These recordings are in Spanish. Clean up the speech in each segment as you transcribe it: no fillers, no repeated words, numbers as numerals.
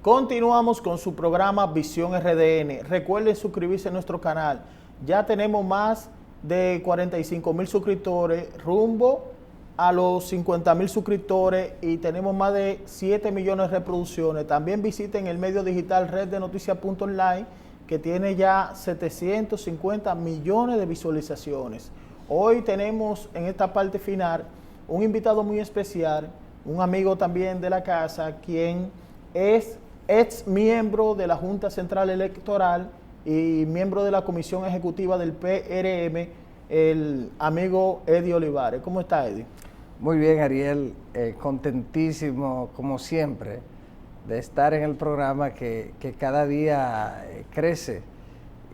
Continuamos con su programa Visión RDN. Recuerden suscribirse a nuestro canal. Ya tenemos más de 45,000 suscriptores, rumbo a los 50,000 suscriptores y tenemos más de 7 millones de reproducciones. También visiten el medio digital reddenoticias.online, que tiene ya 750 millones de visualizaciones. Hoy tenemos en esta parte final un invitado muy especial, un amigo también de la casa, quien es ex miembro de la Junta Central Electoral y miembro de la Comisión Ejecutiva del PRM, el amigo Eddie Olivares. ¿Cómo está, Eddie? Muy bien, Ariel, contentísimo como siempre de estar en el programa que cada día crece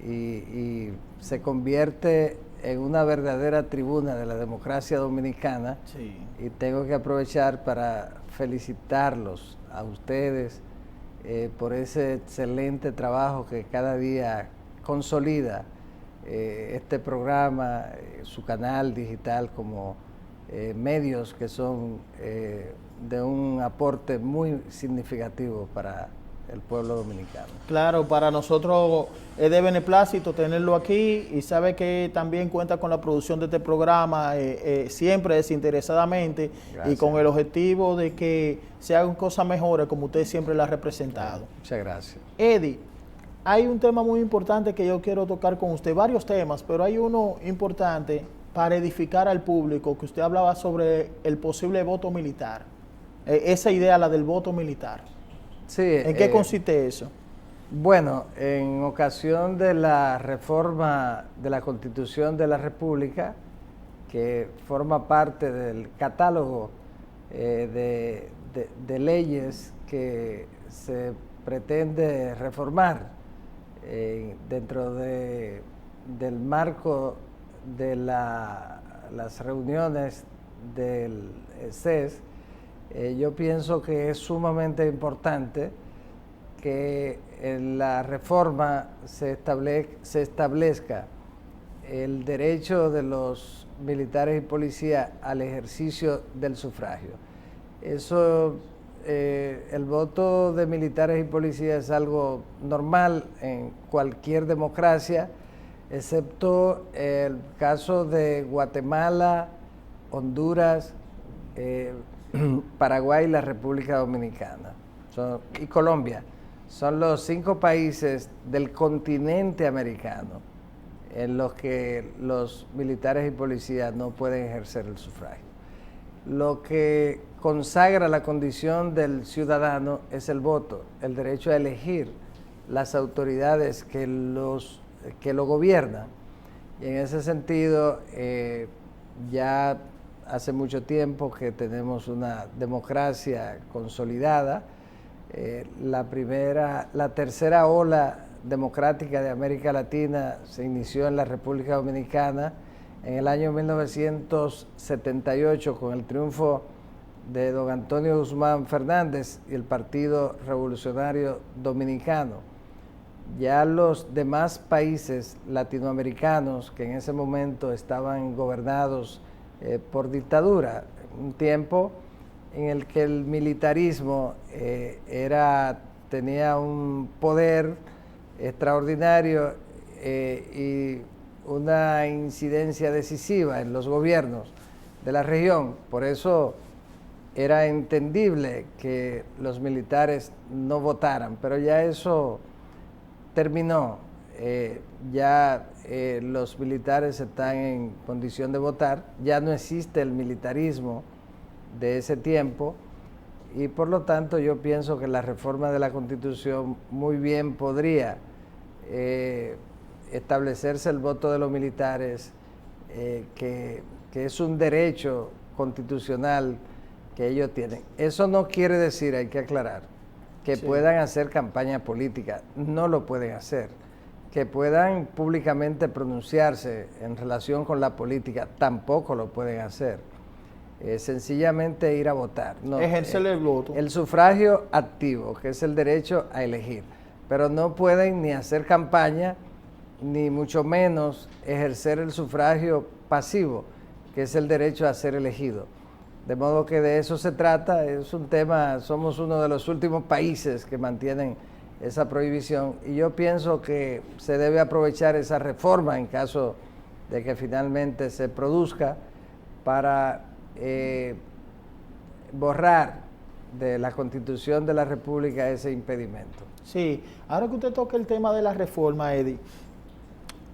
y se convierte en una verdadera tribuna de la democracia dominicana. Sí. Y tengo que aprovechar para felicitarlos a ustedes por ese excelente trabajo que cada día consolida este programa, su canal digital como medios que son de un aporte muy significativo para el pueblo dominicano. Claro, para nosotros es de beneplácito tenerlo aquí y sabe que también cuenta con la producción de este programa siempre desinteresadamente. Gracias. Y con el objetivo de que se hagan cosas mejores como usted siempre la ha representado. Muchas gracias. Eddie, hay un tema muy importante que yo quiero tocar con usted, varios temas, pero hay uno importante para edificar al público, que usted hablaba sobre el posible voto militar, esa idea, la del voto militar. Sí, ¿En qué consiste eso? Bueno, en ocasión de la reforma de la Constitución de la República, que forma parte del catálogo de leyes que se pretende reformar dentro del marco de las reuniones del CES, yo pienso que es sumamente importante que en la reforma se establezca el derecho de los militares y policías al ejercicio del sufragio. Eso, el voto de militares y policías es algo normal en cualquier democracia, excepto el caso de Guatemala, Honduras, Paraguay y la República Dominicana y Colombia. Son los 5 países del continente americano en los que los militares y policías no pueden ejercer el sufragio. Lo que consagra la condición del ciudadano es el voto, el derecho a elegir las autoridades que lo gobiernan. Y en ese sentido, ya hace mucho tiempo que tenemos una democracia consolidada. La tercera ola democrática de América Latina se inició en la República Dominicana en el año 1978 con el triunfo de don Antonio Guzmán Fernández y el Partido Revolucionario Dominicano. Ya los demás países latinoamericanos que en ese momento estaban gobernados por dictadura, un tiempo en el que el militarismo tenía un poder extraordinario y una incidencia decisiva en los gobiernos de la región. Por eso era entendible que los militares no votaran, pero ya eso terminó. Los militares están en condición de votar, ya no existe el militarismo de ese tiempo y por lo tanto yo pienso que la reforma de la Constitución muy bien podría establecerse el voto de los militares, que es un derecho constitucional que ellos tienen. Eso no quiere decir, hay que aclarar, que puedan hacer campaña política, no lo pueden hacer. Que puedan públicamente pronunciarse en relación con la política, tampoco lo pueden hacer. Sencillamente ir a votar. No, ejercer el voto. El sufragio activo, que es el derecho a elegir. Pero no pueden ni hacer campaña, ni mucho menos ejercer el sufragio pasivo, que es el derecho a ser elegido. De modo que de eso se trata, es un tema, somos uno de los últimos países que mantienen esa prohibición y yo pienso que se debe aprovechar esa reforma en caso de que finalmente se produzca para borrar de la Constitución de la República ese impedimento. Sí, ahora que usted toca el tema de la reforma, Eddie,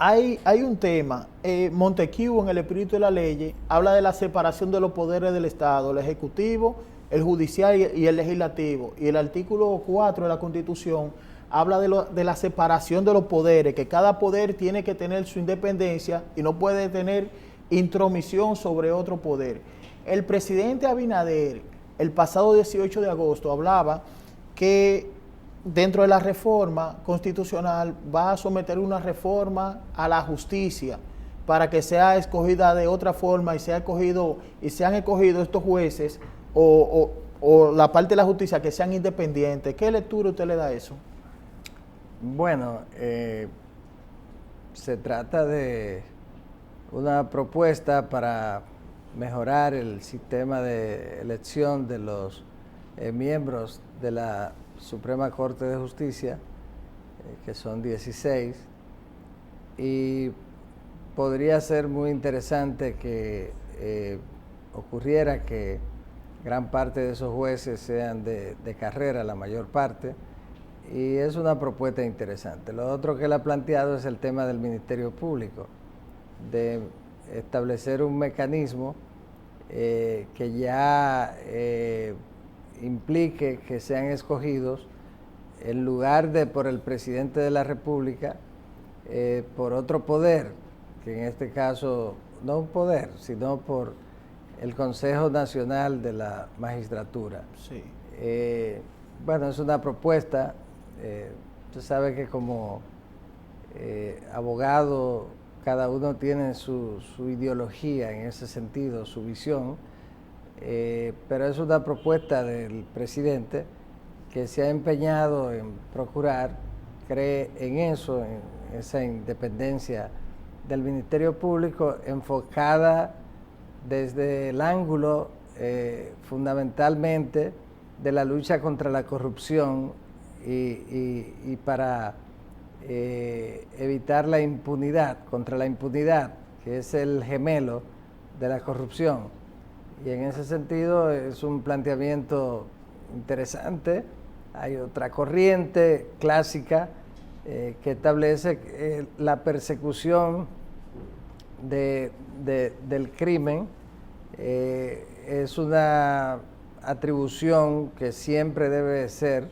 hay un tema, Montesquieu en el espíritu de la ley habla de la separación de los poderes del Estado, el ejecutivo, el judicial y el legislativo, y el artículo 4 de la Constitución habla de la separación de los poderes, que cada poder tiene que tener su independencia y no puede tener intromisión sobre otro poder. El presidente Abinader, el pasado 18 de agosto, hablaba que dentro de la reforma constitucional va a someter una reforma a la justicia para que sea escogida de otra forma y sean escogidos estos jueces o la parte de la justicia que sean independientes. ¿Qué lectura usted le da a eso? Bueno, se trata de una propuesta para mejorar el sistema de elección de los miembros de la Suprema Corte de Justicia, que son 16, y podría ser muy interesante que ocurriera que gran parte de esos jueces sean de carrera, la mayor parte, y es una propuesta interesante. Lo otro que él ha planteado es el tema del Ministerio Público, de establecer un mecanismo que ya implique que sean escogidos en lugar de por el presidente de la República, por otro poder, que en este caso no un poder, sino por el Consejo Nacional de la Magistratura. Sí. Bueno, es una propuesta. Usted sabe que como abogado cada uno tiene su ideología en ese sentido, su visión, pero es una propuesta del presidente que se ha empeñado en procurar, cree en eso, en esa independencia del Ministerio Público enfocada desde el ángulo fundamentalmente de la lucha contra la corrupción y para evitar la impunidad, contra la impunidad, que es el gemelo de la corrupción. Y en ese sentido es un planteamiento interesante. Hay otra corriente clásica que establece la persecución del crimen. Es una atribución que siempre debe ser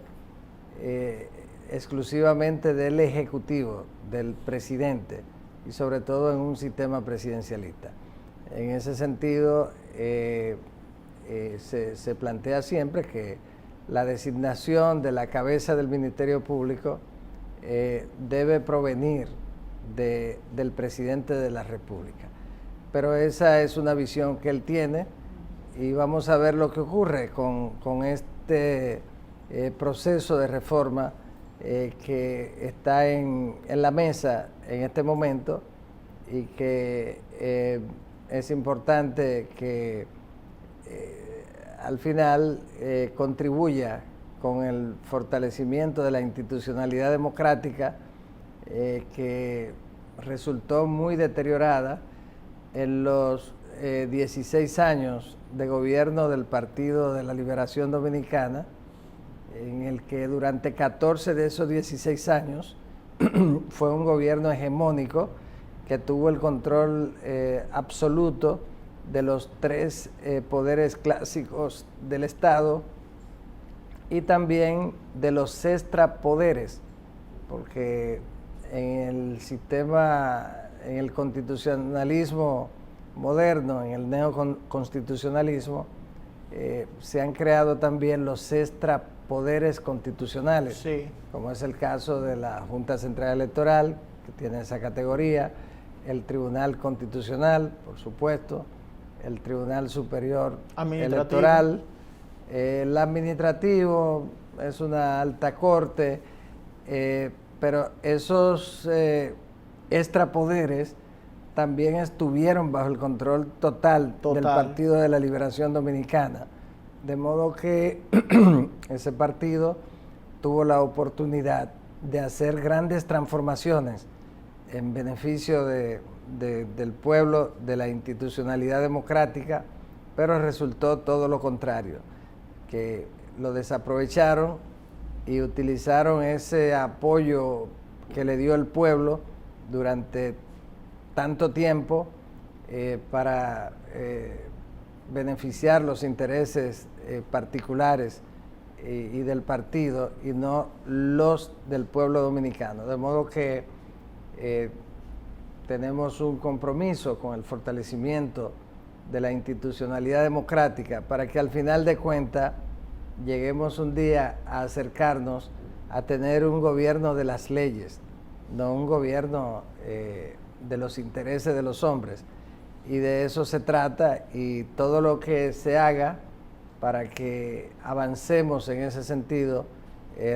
exclusivamente del Ejecutivo, del presidente, y sobre todo en un sistema presidencialista. En ese sentido, se plantea siempre que la designación de la cabeza del Ministerio Público debe provenir del presidente de la República. Pero esa es una visión que él tiene y vamos a ver lo que ocurre con este proceso de reforma que está en la mesa en este momento y que es importante que al final contribuya con el fortalecimiento de la institucionalidad democrática que resultó muy deteriorada en los 16 años de gobierno del Partido de la Liberación Dominicana, en el que durante 14 de esos 16 años fue un gobierno hegemónico que tuvo el control absoluto de los tres poderes clásicos del Estado y también de los extrapoderes, porque en el sistema, en el constitucionalismo moderno, en el neoconstitucionalismo, se han creado también los extrapoderes constitucionales, Sí. como es el caso de la Junta Central Electoral, que tiene esa categoría, el Tribunal Constitucional, por supuesto, el Tribunal Superior Electoral, el administrativo es una alta corte, pero esos extrapoderes también estuvieron bajo el control total del Partido de la Liberación Dominicana. De modo que ese partido tuvo la oportunidad de hacer grandes transformaciones en beneficio del pueblo, de la institucionalidad democrática, pero resultó todo lo contrario, que lo desaprovecharon y utilizaron ese apoyo que le dio el pueblo durante tanto tiempo para beneficiar los intereses particulares y del partido y no los del pueblo dominicano. De modo que tenemos un compromiso con el fortalecimiento de la institucionalidad democrática para que al final de cuentas lleguemos un día a acercarnos a tener un gobierno de las leyes, no un gobierno de los intereses de los hombres. Y de eso se trata, y todo lo que se haga para que avancemos en ese sentido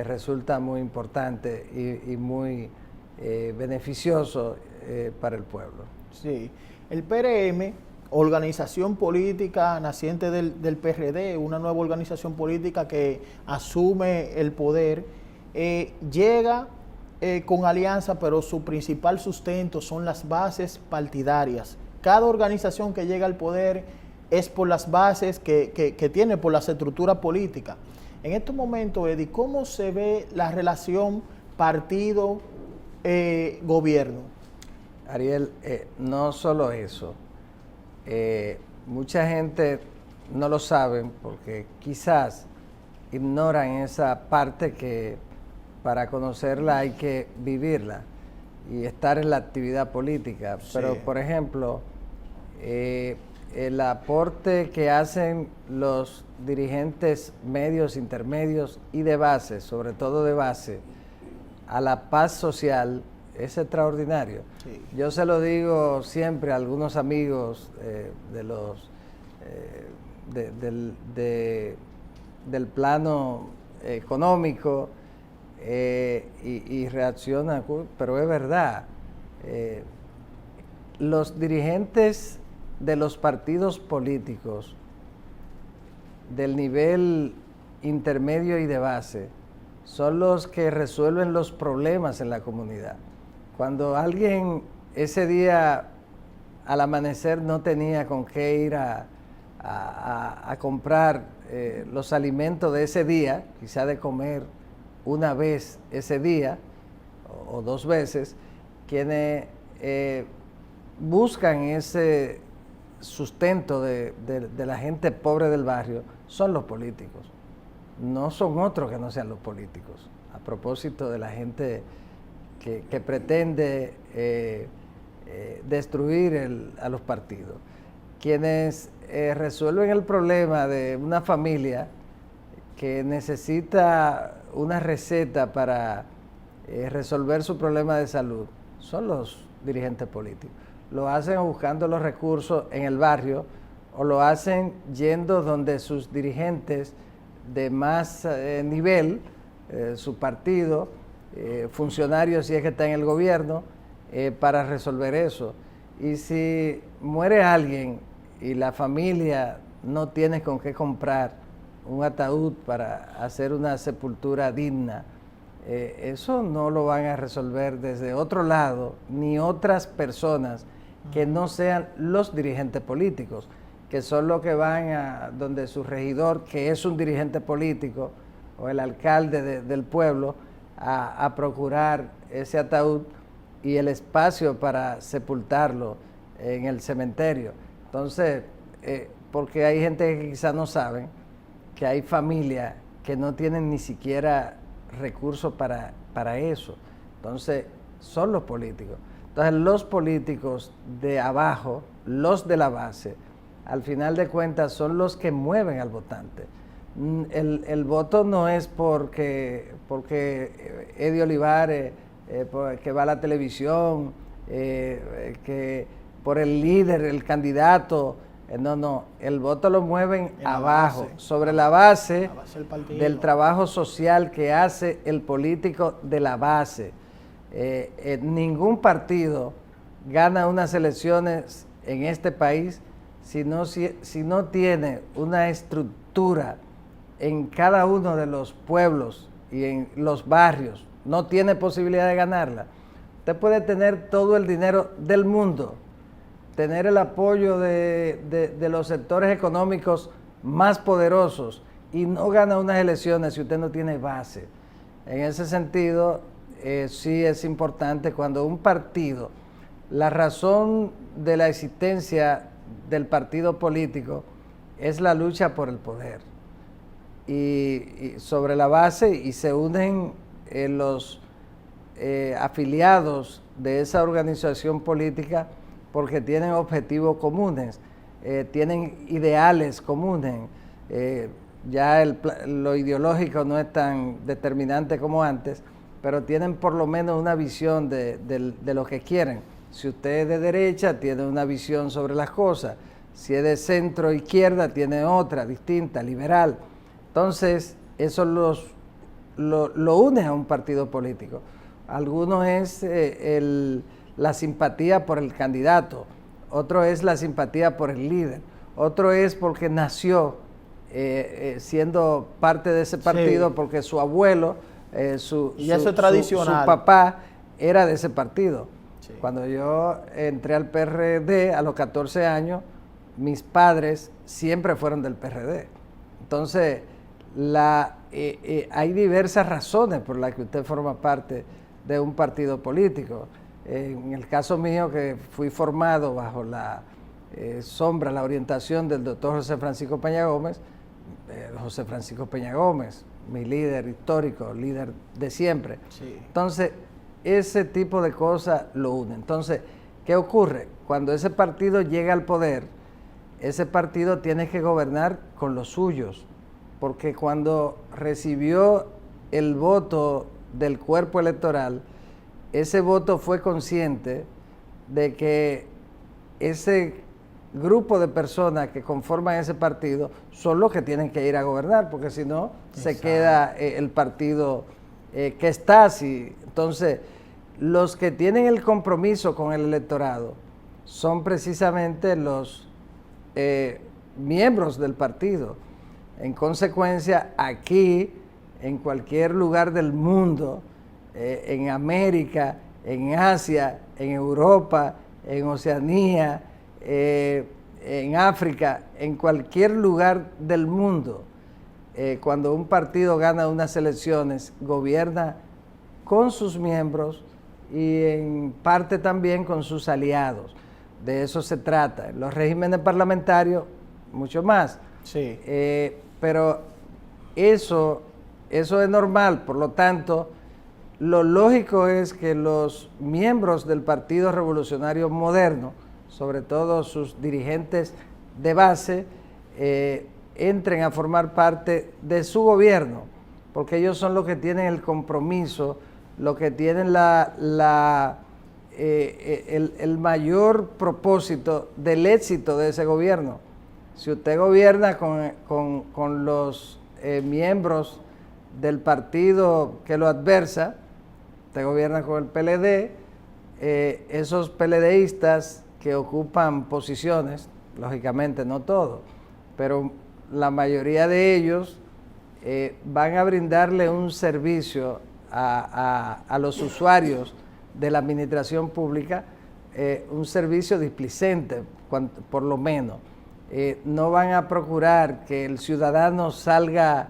resulta muy importante y muy beneficioso para el pueblo. Sí, el PRM, organización política naciente del PRD, una nueva organización política que asume el poder, llega con alianza, pero su principal sustento son las bases partidarias. Cada organización que llega al poder es por las bases que tiene, por las estructuras políticas. En estos momentos, Eddie, ¿cómo se ve la relación partido-gobierno? Ariel, no solo eso. Mucha gente no lo sabe porque quizás ignoran esa parte que para conocerla hay que vivirla y estar en la actividad política. Sí. Pero, por ejemplo, el aporte que hacen los dirigentes medios, intermedios y de base, sobre todo de base, a la paz social es extraordinario. Sí. Yo se lo digo siempre a algunos amigos del plano económico y reacciona, pero es verdad. Los dirigentes de los partidos políticos del nivel intermedio y de base son los que resuelven los problemas en la comunidad. Cuando alguien ese día al amanecer no tenía con qué ir a comprar los alimentos de ese día, quizá de comer una vez ese día o dos veces, quienes buscan ese sustento de la gente pobre del barrio son los políticos. No son otros que no sean los políticos. A propósito de la gente que pretende destruir a los partidos. Quienes resuelven el problema de una familia que necesita una receta para resolver su problema de salud son los dirigentes políticos. Lo hacen buscando los recursos en el barrio o lo hacen yendo donde sus dirigentes de más nivel, su partido, funcionarios si es que está en el gobierno, para resolver eso. Y si muere alguien y la familia no tiene con qué comprar un ataúd para hacer una sepultura digna, eso no lo van a resolver desde otro lado, ni otras personas que no sean los dirigentes políticos, que son los que van a donde su regidor, que es un dirigente político, o el alcalde del pueblo, a procurar ese ataúd y el espacio para sepultarlo en el cementerio. Entonces, porque hay gente que quizás no saben que hay familias que no tienen ni siquiera recursos para eso. Entonces, son los políticos. Entonces, los políticos de abajo, los de la base, al final de cuentas son los que mueven al votante. El voto no es porque Eddie Olivares, que va a la televisión, que por el líder, el candidato, no, el voto lo mueven abajo, sobre la base del trabajo social que hace el político de la base. Ningún partido gana unas elecciones en este país si no tiene una estructura en cada uno de los pueblos y en los barrios, no tiene posibilidad de ganarla. Usted puede tener todo el dinero del mundo, tener el apoyo de los sectores económicos más poderosos y no gana unas elecciones si usted no tiene base. En ese sentido, sí es importante cuando un partido, la razón de la existencia del partido político es la lucha por el poder. Y sobre la base, y se unen los afiliados de esa organización política porque tienen objetivos comunes, tienen ideales comunes. Ya lo ideológico no es tan determinante como antes, pero tienen por lo menos una visión de lo que quieren. Si usted es de derecha, tiene una visión sobre las cosas. Si es de centro izquierda, tiene otra, distinta, liberal. Entonces, eso lo une a un partido político. Algunos es la simpatía por el candidato, otro es la simpatía por el líder, otro es porque nació siendo parte de ese partido, sí, porque su abuelo, su papá era de ese partido. Sí. Cuando yo entré al PRD a los 14 años, mis padres siempre fueron del PRD. Entonces, hay diversas razones por las que usted forma parte de un partido político. En el caso mío, que fui formado bajo la sombra, la orientación del doctor José Francisco Peña Gómez, José Francisco Peña Gómez, mi líder histórico, líder de siempre. Sí. Entonces, ese tipo de cosas lo une. Entonces, ¿qué ocurre? Cuando ese partido llega al poder, ese partido tiene que gobernar con los suyos, porque cuando recibió el voto del cuerpo electoral, ese voto fue consciente de que ese grupo de personas que conforman ese partido son los que tienen que ir a gobernar, porque si no, se queda el partido que está así. Entonces, los que tienen el compromiso con el electorado son precisamente los miembros del partido. En consecuencia, aquí, en cualquier lugar del mundo, en América, en Asia, en Europa, en Oceanía, en África, en cualquier lugar del mundo, cuando un partido gana unas elecciones, gobierna con sus miembros y en parte también con sus aliados. De eso se trata. En los regímenes parlamentarios, mucho más. Sí. Pero eso es normal, por lo tanto, lo lógico es que los miembros del Partido Revolucionario Moderno, sobre todo sus dirigentes de base, entren a formar parte de su gobierno, porque ellos son los que tienen el compromiso, los que tienen el mayor propósito del éxito de ese gobierno. Si usted gobierna con los miembros del partido que lo adversa, usted gobierna con el PLD, esos PLDistas que ocupan posiciones, lógicamente no todos, pero la mayoría de ellos van a brindarle un servicio a los usuarios de la administración pública, un servicio displicente, por lo menos. No van a procurar que el ciudadano salga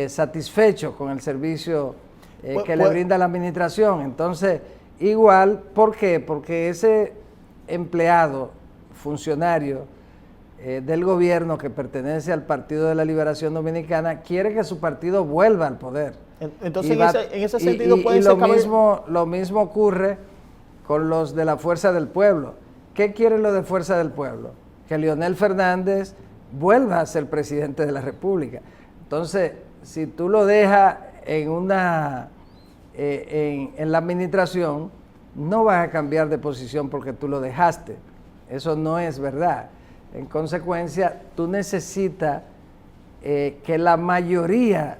satisfecho con el servicio que le brinda la administración. Entonces, igual, ¿por qué? Porque ese empleado, funcionario del gobierno que pertenece al Partido de la Liberación Dominicana, quiere que su partido vuelva al poder. Entonces, en ese sentido puede ser lo mismo ocurre con los de la Fuerza del Pueblo. ¿Qué quieren los de Fuerza del Pueblo? Que Leonel Fernández vuelva a ser presidente de la República. Entonces, si tú lo dejas en la administración, no vas a cambiar de posición porque tú lo dejaste. Eso no es verdad. En consecuencia, tú necesitas que la mayoría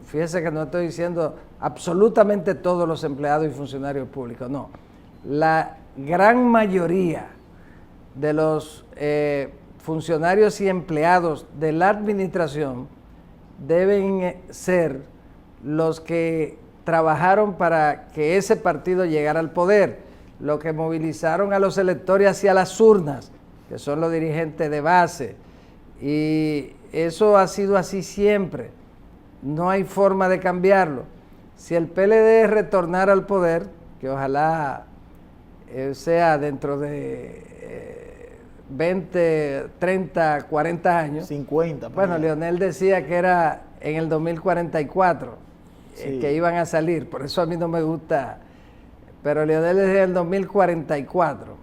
fíjese que no estoy diciendo absolutamente todos los empleados y funcionarios públicos, no. La gran mayoría de los funcionarios y empleados de la administración deben ser los que trabajaron para que ese partido llegara al poder, los que movilizaron a los electores hacia las urnas, que son los dirigentes de base, y eso ha sido así siempre, no hay forma de cambiarlo. Si el PLD retornara al poder, que ojalá sea dentro de 20, 30, 40 años. 50. Bueno, Leonel decía que era en el 2044 que iban a salir, por eso a mí no me gusta, pero Leonel decía el 2044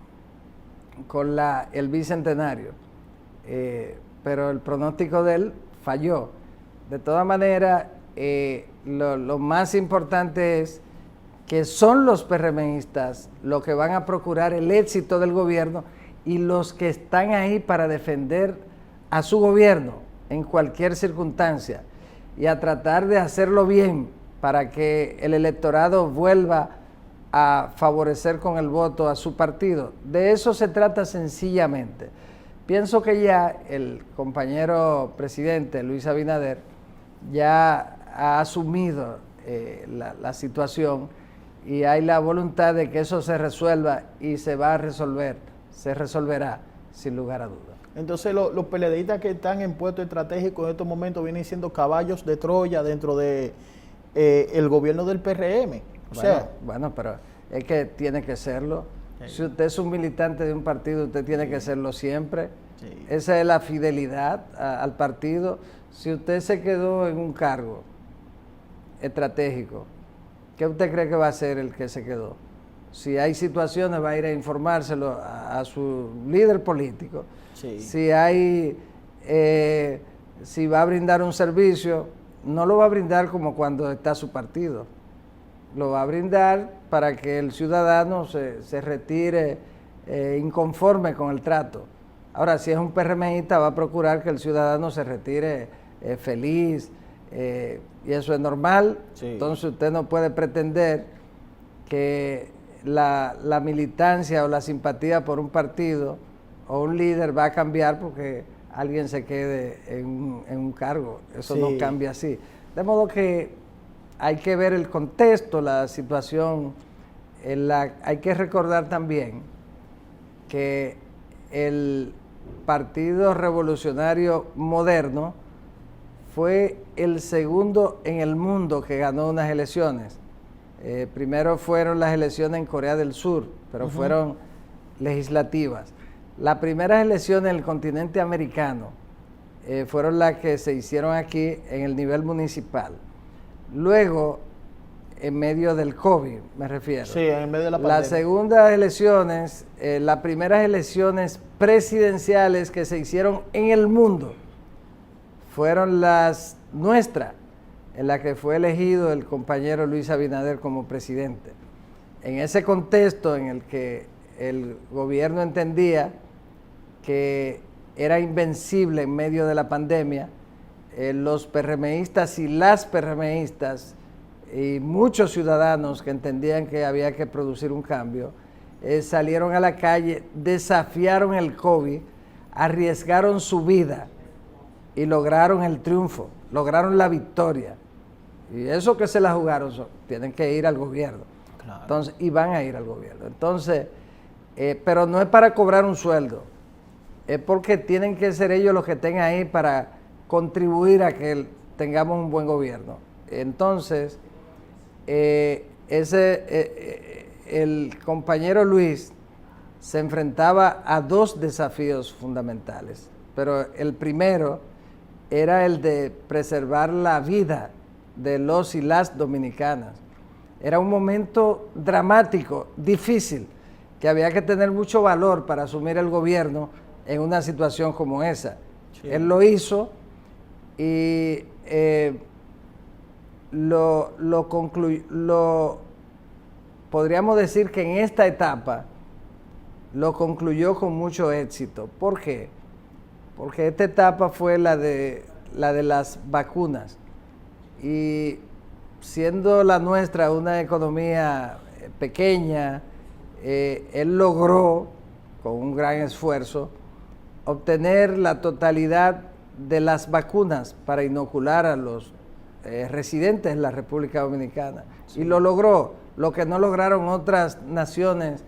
con el bicentenario, pero el pronóstico de él falló. De todas maneras, lo más importante es que son los PRMistas los que van a procurar el éxito del gobierno y los que están ahí para defender a su gobierno en cualquier circunstancia y a tratar de hacerlo bien para que el electorado vuelva a favorecer con el voto a su partido. De eso se trata sencillamente. Pienso que ya el compañero presidente Luis Abinader ya ha asumido la situación y hay la voluntad de que eso se resuelva y se va a resolver, se resolverá sin lugar a dudas. Entonces los PLDistas que están en puestos estratégicos en estos momentos vienen siendo caballos de Troya dentro de el gobierno del PRM. Bueno, pero es que tiene que serlo. Si usted es un militante de un partido, usted tiene que serlo siempre. Sí. Esa es la fidelidad al partido. Si usted se quedó en un cargo estratégico, ¿qué usted cree que va a hacer el que se quedó? Si hay situaciones, va a ir a informárselo a su líder político. Sí. Si va a brindar un servicio, no lo va a brindar como cuando está su partido. Lo va a brindar para que el ciudadano se retire inconforme con el trato. Ahora, si es un PRMista, va a procurar que el ciudadano se retire feliz, y eso es normal. Sí. Entonces usted no puede pretender que la militancia o la simpatía por un partido o un líder va a cambiar porque alguien se quede en un cargo. Eso sí. No cambia así. De modo que hay que ver el contexto, la situación. Hay que recordar también que el Partido Revolucionario Moderno fue el segundo en el mundo que ganó unas elecciones. Primero fueron las elecciones en Corea del Sur, pero fueron legislativas. Las primeras elecciones en el continente americano fueron las que se hicieron aquí en el nivel municipal. Luego, en medio del COVID, me refiero. Sí, en medio de la pandemia. Las segundas elecciones, las primeras elecciones presidenciales que se hicieron en el mundo fueron las nuestras, en la que fue elegido el compañero Luis Abinader como presidente. En ese contexto en el que el gobierno entendía que era invencible en medio de la pandemia, los PRMistas y las PRMistas y muchos ciudadanos que entendían que había que producir un cambio, salieron a la calle, desafiaron el COVID, arriesgaron su vida y lograron el triunfo, lograron la victoria. Y eso que se la jugaron, tienen que ir al gobierno. Claro. Entonces, y van a ir al gobierno. Entonces, pero no es para cobrar un sueldo, es porque tienen que ser ellos los que estén ahí para contribuir a que tengamos un buen gobierno. Entonces, el compañero Luis se enfrentaba a dos desafíos fundamentales, pero el primero era el de preservar la vida de los y las dominicanas. Era un momento dramático, difícil, que había que tener mucho valor para asumir el gobierno en una situación como esa. Sí. Él lo hizo y podríamos decir que en esta etapa lo concluyó con mucho éxito. ¿Por qué? Porque esta etapa fue la de las vacunas, y siendo la nuestra una economía pequeña, él logró, con un gran esfuerzo, obtener la totalidad de las vacunas para inocular a los residentes de la República Dominicana. Sí. Y lo logró, lo que no lograron otras naciones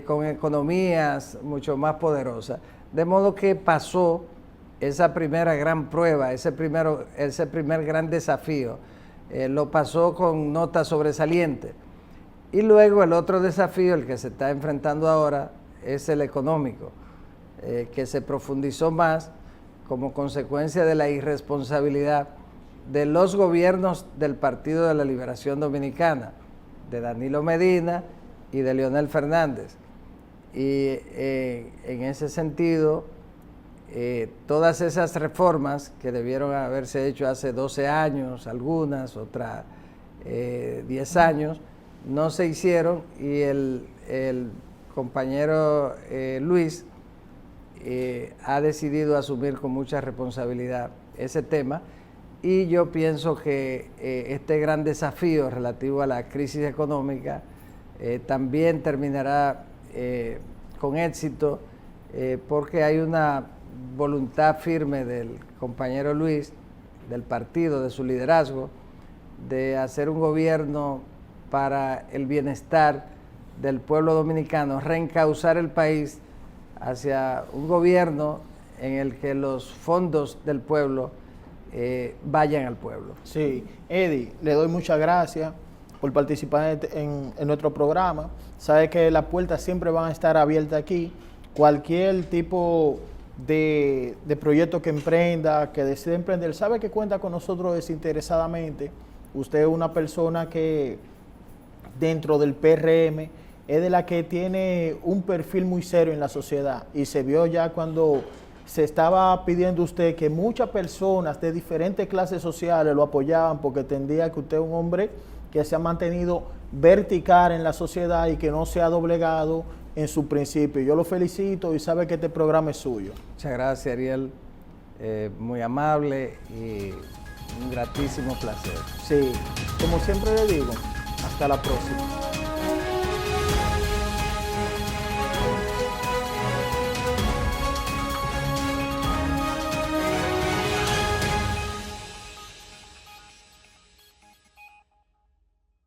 con economías mucho más poderosas. De modo que pasó esa primera gran prueba, ese primer gran desafío, lo pasó con nota sobresaliente. Y luego el otro desafío, el que se está enfrentando ahora, es el económico, que se profundizó más como consecuencia de la irresponsabilidad de los gobiernos del Partido de la Liberación Dominicana, de Danilo Medina y de Leonel Fernández. Y en ese sentido, todas esas reformas que debieron haberse hecho hace 12 años, algunas, otras 10 años, no se hicieron, y el compañero Luis ha decidido asumir con mucha responsabilidad ese tema, y yo pienso que este gran desafío relativo a la crisis económica también terminará con éxito, porque hay una voluntad firme del compañero Luis, del partido, de su liderazgo, de hacer un gobierno para el bienestar del pueblo dominicano, reencauzar el país hacia un gobierno en el que los fondos del pueblo vayan al pueblo. Sí, Eddie, le doy muchas gracias por participar en nuestro programa. Sabe que las puertas siempre van a estar abiertas aquí. Cualquier tipo de proyecto que emprenda, que decida emprender, sabe que cuenta con nosotros desinteresadamente. Usted es una persona que dentro del PRM es de la que tiene un perfil muy serio en la sociedad, y se vio ya cuando se estaba pidiendo usted que muchas personas de diferentes clases sociales lo apoyaban, porque entendía que usted es un hombre que se ha mantenido vertical en la sociedad y que no se ha doblegado en su principio. Yo lo felicito y sabe que este programa es suyo. Muchas gracias, Ariel. Muy amable y un gratísimo placer. Sí, como siempre le digo, hasta la próxima.